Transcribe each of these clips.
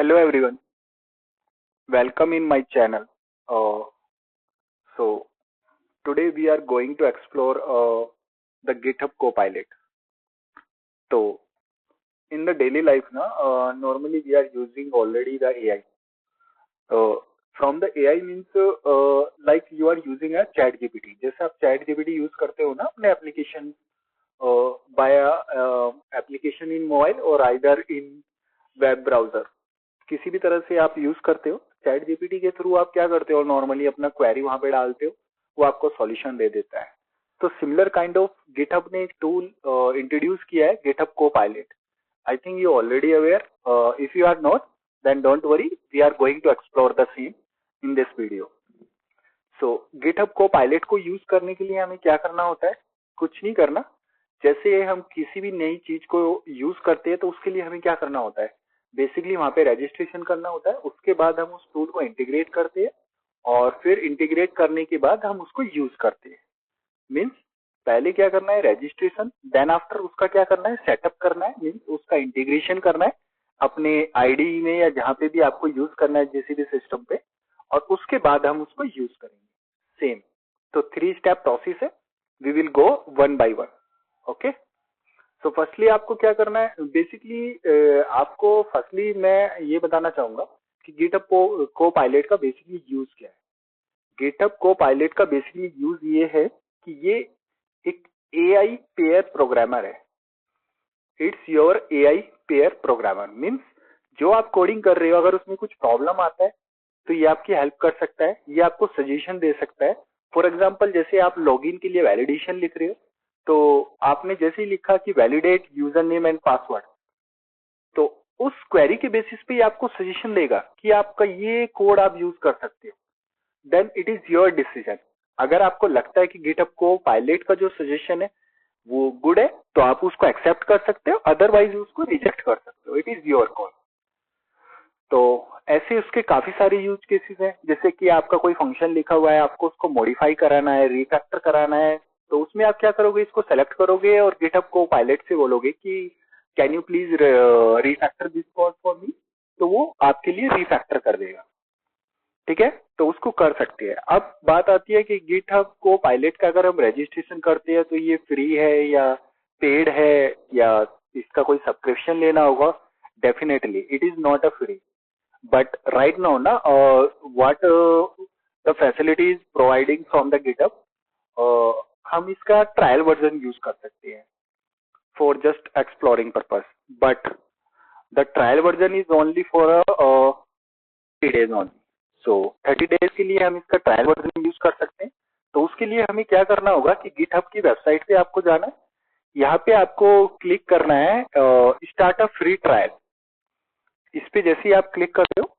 Hello everyone, welcome in my channel. Uh, so today we are going to explore the GitHub Copilot. So in the daily life, normally we are using already the AI. From the AI means like you are using a Chat GPT. जैसे आप Chat GPT use करते हो ना अपने application via application in mobile or either in web browser. किसी भी तरह से आप यूज करते हो चैट जीपीटी के थ्रू आप क्या करते हो नॉर्मली अपना क्वेरी वहां पे डालते हो वो आपको सॉल्यूशन दे देता है तो सिमिलर काइंड ऑफ गिटहब ने एक टूल इंट्रोड्यूस किया है GitHub Copilot I think you already aware if you are not then don't worry we are going to explore the same in this video so GitHub Copilot को use करने के लिए हमें क्या करना होता है कुछ नहीं करना जैसे हम किसी भी नई चीज को यूज करते हैं तो उसके लिए हमें क्या करना होता है बेसिकली वहां पे रजिस्ट्रेशन करना होता है उसके बाद हम उस टूल को इंटीग्रेट करते हैं और फिर इंटीग्रेट करने के बाद हम उसको यूज करते हैं मीन्स पहले क्या करना है रजिस्ट्रेशन देन आफ्टर उसका क्या करना है सेटअप करना है मीन्स उसका इंटीग्रेशन करना है अपने आईडी में या जहां पे भी आपको यूज करना है किसी भी सिस्टम पे और उसके बाद हम उसको यूज करेंगे सेम तो 3 स्टेप प्रोसेस है we will go one by one okay so firstly आपको क्या करना है बेसिकली आपको फर्स्टली मैं ये बताना चाहूंगा कि गिटहब को पायलट का बेसिकली यूज क्या है गिटहब को पायलट का बेसिकली यूज ये है कि ये एक एआई पेयर प्रोग्रामर है it's your AI pair programmer means जो आप कोडिंग कर रहे हो अगर उसमें कुछ प्रॉब्लम आता है तो ये आपकी हेल्प कर सकता है ये आपको सजेशन दे सकता है फॉर एग्जाम्पल जैसे आप लॉगिन के लिए वैलिडेशन लिख रहे हो तो आपने जैसे ही लिखा कि validate user name and password तो उस क्वेरी के बेसिस पे आपको सजेशन देगा कि आपका ये कोड आप यूज कर सकते हो then it is your decision अगर आपको लगता है कि गिटहब को पायलट का जो सजेशन है वो गुड है तो आप उसको एक्सेप्ट कर सकते हो अदरवाइज उसको रिजेक्ट कर सकते हो इट इज योर कॉल तो ऐसे उसके काफी सारे यूज केसेस हैं जैसे कि आपका कोई फंक्शन लिखा हुआ है आपको उसको मॉडिफाई कराना है रिफैक्टर कराना है तो उसमें आप क्या करोगे इसको सेलेक्ट करोगे और गिटहब को पायलट से बोलोगे कि can you please refactor this code for me तो वो आपके लिए रिफैक्टर कर देगा ठीक है तो उसको कर सकते हैं अब बात आती है कि गिटहब को पायलट का अगर हम रजिस्ट्रेशन करते हैं तो ये फ्री है या पेड है या इसका कोई सब्सक्रिप्शन लेना होगा definitely it is not a free but right now what the facility is providing from the GitHub हम इसका ट्रायल वर्जन यूज कर सकते हैं for just exploring purpose but the trial version is only for 30 days only so 30 days के लिए हम इसका trial version use कर सकते हैं तो उसके लिए हमें क्या करना होगा कि GitHub की वेबसाइट पे आपको जाना है यहाँ पे आपको क्लिक करना है स्टार्ट अ फ्री ट्रायल इस पे जैसे ही आप क्लिक करते हो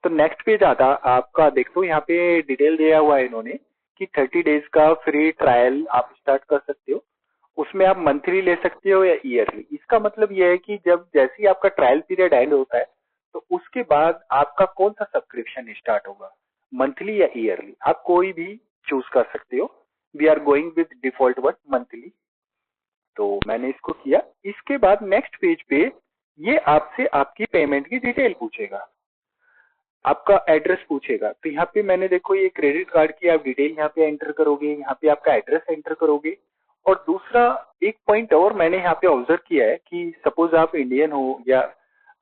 तो नेक्स्ट पेज आता आपका देखो यहाँ पे डिटेल दिया हुआ है इन्होंने कि 30 डेज का फ्री ट्रायल आप स्टार्ट कर सकते हो उसमें आप मंथली ले सकते हो या ईयरली इसका मतलब यह है कि जब जैसे ही आपका ट्रायल पीरियड एंड होता है तो उसके बाद आपका कौन सा सब्सक्रिप्शन स्टार्ट होगा मंथली या ईयरली आप कोई भी चूज कर सकते हो we are going with default one monthly तो मैंने इसको किया इसके बाद नेक्स्ट पेज पे ये आपसे आपकी पेमेंट की डिटेल पूछेगा आपका एड्रेस पूछेगा तो यहाँ पे मैंने देखो ये क्रेडिट कार्ड की आप डिटेल यहाँ पे एंटर करोगे यहाँ पे आपका एड्रेस एंटर करोगे और दूसरा एक पॉइंट और मैंने यहाँ पे ऑब्जर्व किया है कि सपोज आप इंडियन हो या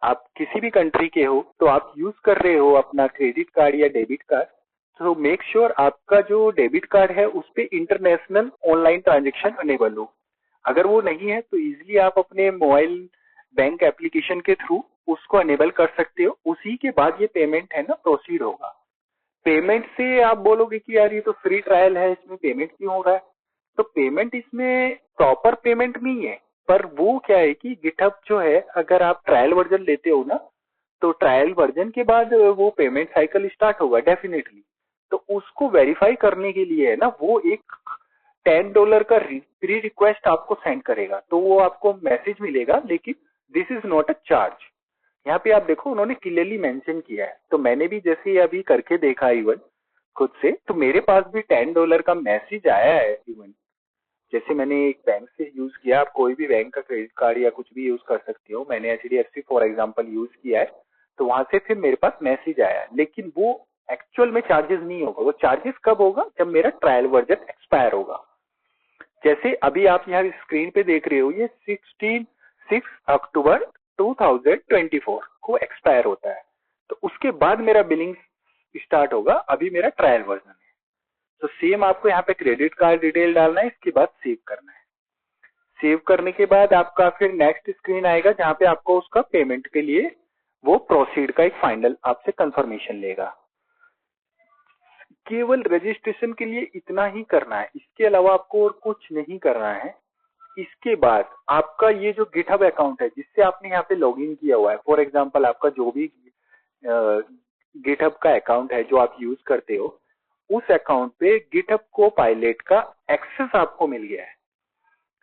आप किसी भी कंट्री के हो तो आप यूज कर रहे हो अपना क्रेडिट कार्ड या डेबिट कार्ड तो मेक श्योर आपका जो डेबिट कार्ड है उस पे इंटरनेशनल ऑनलाइन ट्रांजेक्शन अनेबल हो अगर वो नहीं है तो इजिली आप अपने मोबाइल बैंक एप्लीकेशन के थ्रू उसको अनेबल कर सकते हो उसी के बाद ये पेमेंट है ना प्रोसीड होगा पेमेंट से आप बोलोगे कि यार ये तो फ्री ट्रायल है इसमें पेमेंट क्यों हो रहा है तो पेमेंट इसमें प्रॉपर पेमेंट नहीं है पर वो क्या है कि गिटहब जो है अगर आप ट्रायल वर्जन लेते हो ना तो ट्रायल वर्जन के बाद वो पेमेंट साइकिल स्टार्ट होगा डेफिनेटली तो उसको वेरीफाई करने के लिए है ना वो एक $10 का प्री रिक्वेस्ट आपको सेंड करेगा तो वो आपको मैसेज मिलेगा लेकिन this is not a charge यहाँ पे आप देखो उन्होंने क्लियरली मेंशन किया है तो मैंने भी जैसे अभी करके देखा इवन खुद से तो मेरे पास भी $10 का मैसेज आया है इवन जैसे मैंने एक बैंक से यूज किया आप कोई भी बैंक का क्रेडिट कार्ड या कुछ भी यूज कर सकते हो मैंने HDFC फॉर एग्जांपल यूज किया है तो वहां से फिर मेरे पास मैसेज आया, लेकिन वो एक्चुअल में चार्जेस नहीं होगा। वो चार्जेस कब होगा? जब मेरा ट्रायल वर्जन एक्सपायर होगा। जैसे अभी आप यहाँ स्क्रीन पे देख रहे हो, ये 6 अक्टूबर 2024 को एक्सपायर होता है। तो उसके बाद मेरा बिलिंग स्टार्ट होगा। अभी मेरा ट्रायल वर्जन है। तो सेम आपको यहाँ पे क्रेडिट कार्ड डिटेल डालना है, इसके बाद सेव करना है। सेव करने के बाद आपका फिर नेक्स्ट स्क्रीन आएगा, जहाँ पे आपको उसका पेमेंट के लिए वो प्रोसीड का एक फाइनल आपसे कंफर्मेशन लेगा। केवल रजिस्ट्रेशन के लिए इतना ही करना है, इसके अलावा आपको और कुछ नहीं करना है। इसके बाद आपका ये जो गिटहब अकाउंट है जिससे आपने यहाँ पे लॉगिन किया हुआ है, फॉर एग्जांपल आपका जो भी गिटहब का अकाउंट है जो आप यूज करते हो, उस अकाउंट पे गिटहब को पायलट का एक्सेस आपको मिल गया है।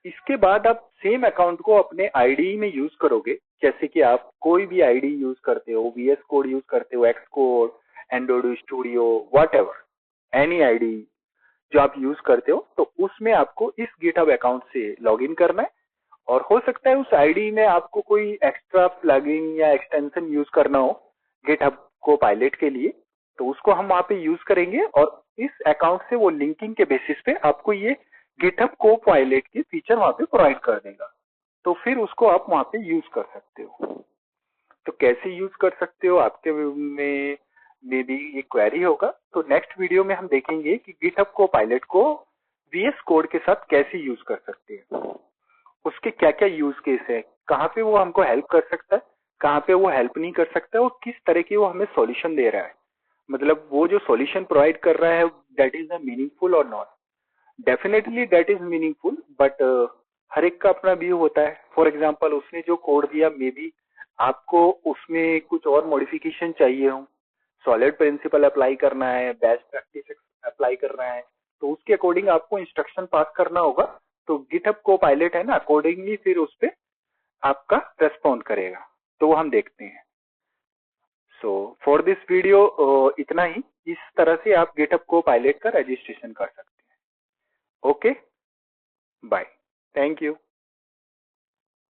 इसके बाद आप सेम अकाउंट को अपने आईडी में यूज करोगे। जैसे कि आप कोई भी आईडी यूज करते हो, वीएस कोड यूज करते हो, x code, Android studio, what any ID जो आप यूज करते हो, तो उसमें आपको इस गिटहब अकाउंट से लॉगिन करना है। और हो सकता है उस आईडी में आपको कोई एक्स्ट्रा प्लगइन या एक्सटेंशन यूज करना हो गिटहब को पायलट के लिए, तो उसको हम वहां पे यूज करेंगे और इस अकाउंट से वो लिंकिंग के बेसिस पे आपको ये गिटहब को पायलट की फीचर वहां पे प्रोवाइड कर देगा। तो फिर उसको आप वहां पे यूज कर सकते हो। तो कैसे यूज कर सकते हो, आपके में भी ये क्वेरी होगा। तो नेक्स्ट वीडियो में हम देखेंगे कि गिटहब को पायलट को वीएस कोड के साथ कैसे यूज कर सकते हैं, उसके क्या क्या यूज केस है, कहाँ पे वो हमको हेल्प कर सकता है, कहाँ पे वो हेल्प नहीं कर सकता है, और किस तरह की वो हमें सॉल्यूशन दे रहा है। मतलब वो जो सॉल्यूशन प्रोवाइड कर रहा है दैट इज मीनिंगफुल और not. Definitely that is meaningful, but हर एक का अपना व्यू होता है। फॉर एग्जाम्पल उसने जो कोड दिया, मे बी आपको उसमें कुछ और मॉडिफिकेशन चाहिए हो, सॉलिड प्रिंसिपल अप्लाई करना है, बेस्ट प्रैक्टिस अप्लाई करना है, तो उसके अकॉर्डिंग आपको इंस्ट्रक्शन पास करना होगा। तो गिटहब को पायलट है ना, अकॉर्डिंगली फिर उस पे आपका रेस्पॉन्ड करेगा। तो वो हम देखते हैं। सो फॉर दिस वीडियो इतना ही। इस तरह से आप गिटहब को पायलट का रजिस्ट्रेशन कर सकते हैं। Okay, bye, thank you.